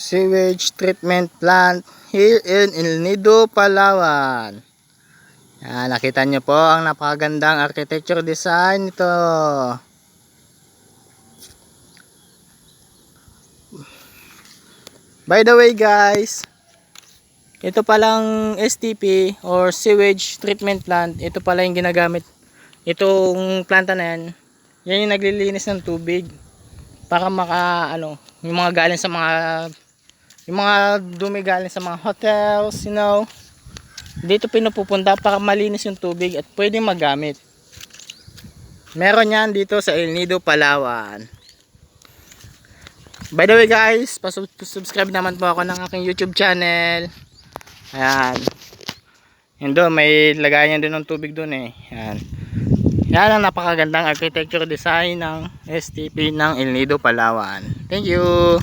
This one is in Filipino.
sewage treatment plant here in El Nido, Palawan. Yan, nakita nyo po ang napakagandang architecture design nito. By the way guys, ito palang STP or sewage treatment plant, ito pala yung ginagamit. Itong planta na yan, yan yung naglilinis ng tubig para yung mga galing sa yung mga dumi galing sa mga hotels, you know. Dito pinupupunta para malinis yung tubig at pwedeng magamit. Meron yan dito sa El Nido, Palawan. By the way guys, subscribe naman po ako ng aking YouTube channel. Ayan. Yun doon, may lagayan din ng tubig doon eh. Ayan. Yan ang napakagandang architecture design ng STP ng El Nido, Palawan. Thank you!